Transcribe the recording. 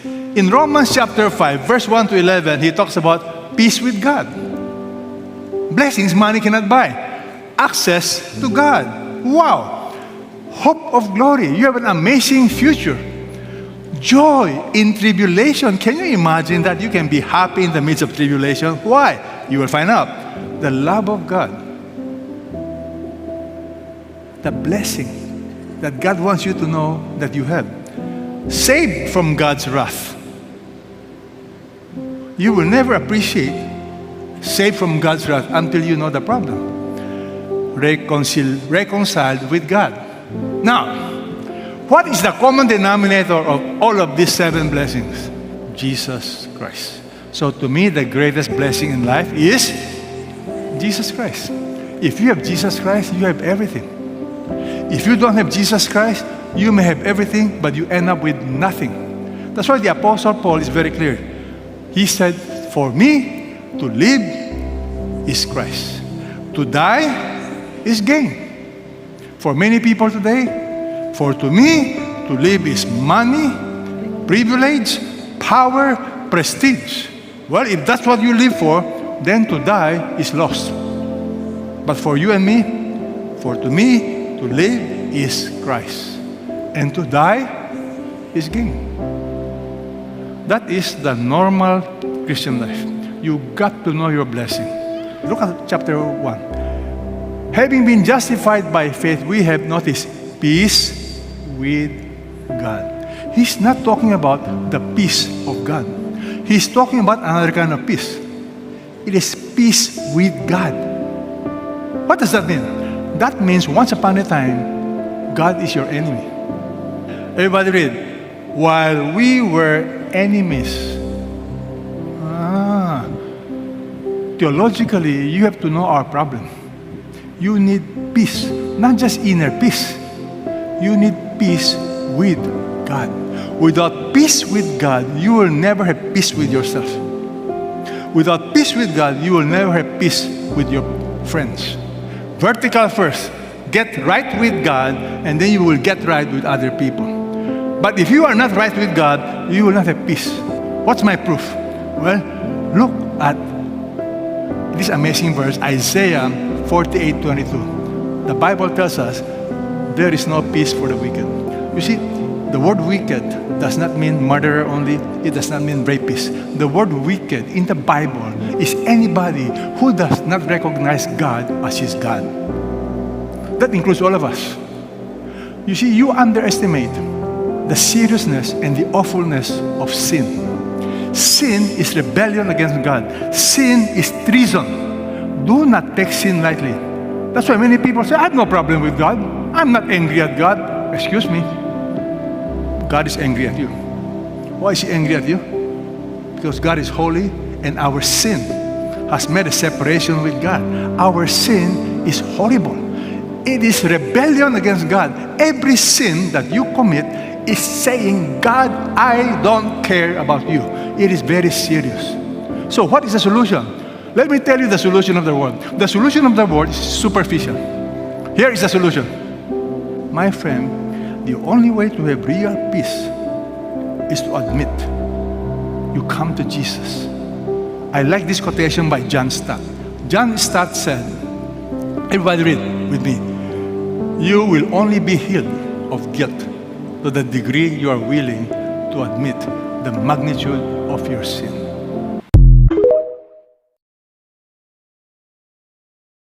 In Romans chapter 5, verse 1 to 11, he talks about peace with God. Blessings money cannot buy. Access to God. Wow. Hope of glory. You have an amazing future. Joy in tribulation. Can you imagine that you can be happy in the midst of tribulation? Why? You will find out. The love of God. The blessing that God wants you to know that you have. Saved from God's wrath. You will never appreciate saved from God's wrath until you know the problem. Reconciled with God. Now, what is the common denominator of all of these 7 blessings? Jesus Christ. So to me, the greatest blessing in life is Jesus Christ. If you have Jesus Christ, you have everything. If you don't have Jesus Christ, you may have everything, but you end up with nothing. That's why the Apostle Paul is very clear. He said, for me, to live is Christ. To die is gain. For many people today, to me, to live is money, privilege, power, prestige. Well, if that's what you live for, then to die is lost. But for you and me, to me, to live is Christ. And to die is gain. That is the normal Christian life. You got to know your blessing. Look at chapter 1. Having been justified by faith, we have noticed peace with God. He's not talking about the peace of God. He's talking about another kind of peace. It is peace with God. What does that mean? That means once upon a time, God is your enemy. Everybody read. While we were enemies. Theologically, you have to know our problem. You need peace, not just inner peace. You need peace with God. Without peace with God, you will never have peace with yourself. Without peace with God, you will never have peace with your friends. Vertical first. Get right with God, and then you will get right with other people. But if you are not right with God, you will not have peace. What's my proof? Well, look at this amazing verse, Isaiah 48:22. The Bible tells us there is no peace for the wicked. You see, the word wicked does not mean murderer only. It does not mean rapist. The word wicked in the Bible is anybody who does not recognize God as his God. That includes all of us. You see, you underestimate the seriousness and the awfulness of sin. Sin is rebellion against God. Sin is treason. Do not take sin lightly. That's why many people say, I have no problem with God. I'm not angry at God. Excuse me. God is angry at you. Why is he angry at you? Because God is holy and our sin has made a separation with God. Our sin is horrible. It is rebellion against God. Every sin that you commit is saying, God, I don't care about you. It is very serious. So what is the solution? Let me tell you the solution of the world. The solution of the world is superficial. Here is the solution. My friend, the only way to have real peace is to admit you come to Jesus. I like this quotation by John Stott. John Stott said, everybody read with me, you will only be healed of guilt to the degree you are willing to admit the magnitude of your sin.